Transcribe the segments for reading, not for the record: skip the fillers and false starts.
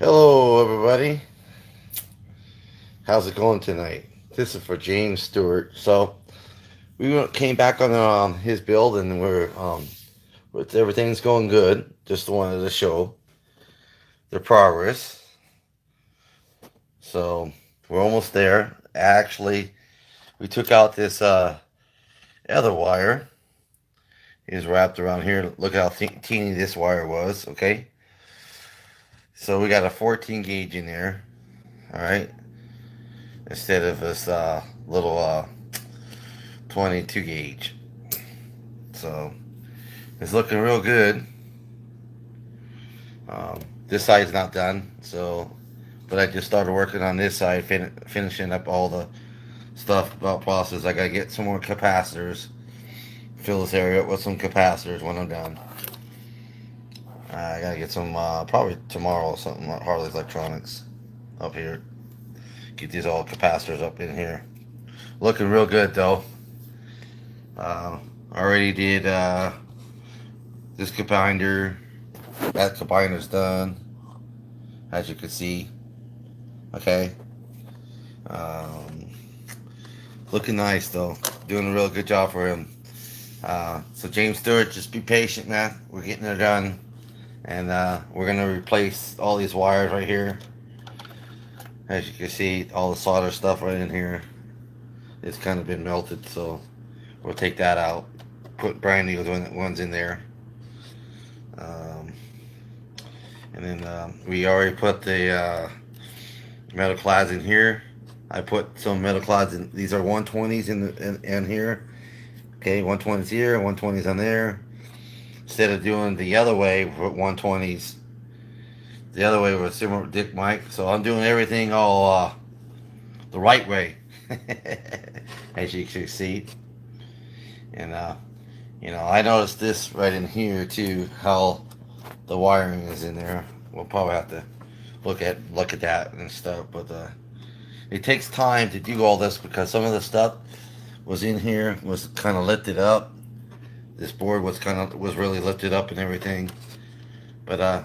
Hello, everybody. How's it going tonight? This is for James Stewart. So came back on his build, and with everything's going good. Just wanted to show the progress. So we're almost there. Actually, we took out this other wire. Is wrapped around here. Look how teeny this wire was. Okay. So we got a 14 gauge in there. All right. Instead of this little 22 gauge. So it's looking real good. This side's not done, so but I just started working on this side, finishing up all the stuff about process. I gotta get some more capacitors, fill this area up with some capacitors when I'm done. I gotta get some probably tomorrow or something at Harley's Electronics up here. Get these all capacitors up in here. Looking real good though. Already did this combiner. That combiner's done, as you can see. Okay. Looking nice though. Doing a real good job for him. So James Stewart, just be patient, man. We're getting it done, and we're gonna replace all these wires right here. As you can see, all the solder stuff right in here, it's kind of been melted, so we'll take that out. Put brand new ones in there. And then we already put the metal clads in here. I put some metal clads in. These are 120s in here. Okay, 120s here, 120s on there. Instead of doing the other way with 120s, the other way with similar Dick Mike. So I'm doing everything all the right way, as you can see. And I noticed this right in here too, how the wiring is in there. We'll probably have to look at that and stuff, but it takes time to do all this because some of the stuff was in here was kind of lifted up. This board was really lifted up and everything. But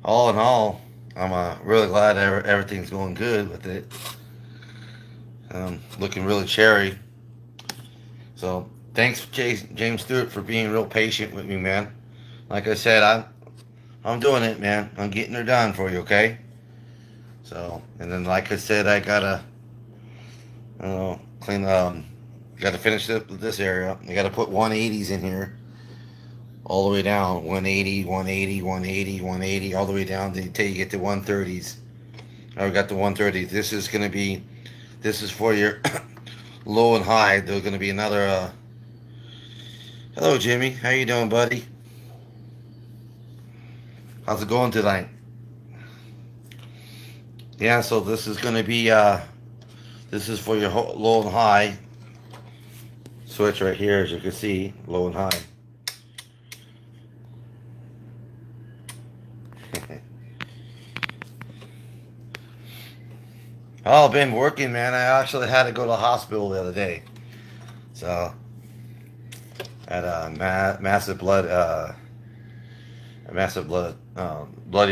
all in all, I'm really glad everything's going good with it. Looking really cherry. So thanks, James Stewart, for being real patient with me, man. Like I said, I'm doing it, man. I'm getting her done for you, okay? So, and then like I said, I gotta, clean, gotta finish this area. I gotta put 180s in here, all the way down, 180, 180, 180, 180, all the way down until you get to 130s. I got the 130s. This is for your low and high. There's gonna be another, hello, Jimmy. How you doing, buddy? How's it going tonight? Yeah, so this is going to be, this is for your low and high switch right here, as you can see, low and high. Oh, been working, man. I actually had to go to the hospital the other day. So, had a massive bloody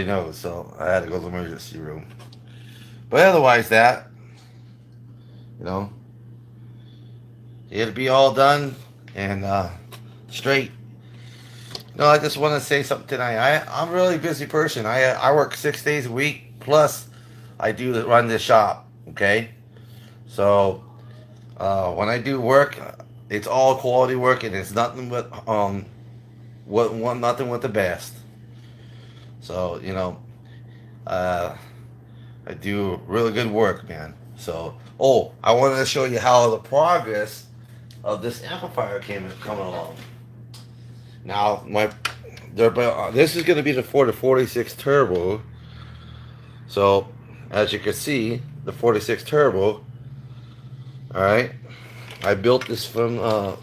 nose, so I had to go to the emergency room. But otherwise, you know, it'll be all done and straight. No, I just want to say something tonight. I'm a really busy person. I work 6 days a week, plus I do run this shop. Okay, so when I do work, it's all quality work, and it's nothing but nothing but the best. So I do really good work, man. So, I wanted to show you how the progress of this amplifier coming along. Now, this is going to be the 46 turbo. So, as you can see, the 46 turbo. All right, I built this I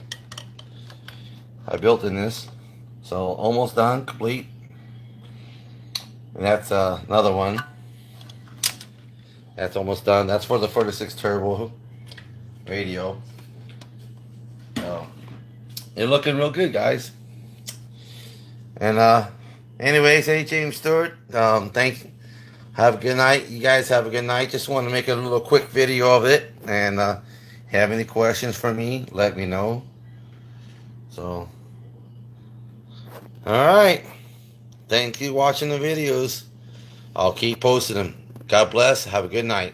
built in this, so almost done, complete. And that's another one. That's almost done. That's for the 46 turbo radio. So, it's looking real good, guys. And anyways, hey, James Stewart, Have a good night. You guys have a good night. Just want to make a little quick video of it. And have any questions for me, let me know. So, alright. Thank you for watching the videos. I'll keep posting them. God bless. Have a good night.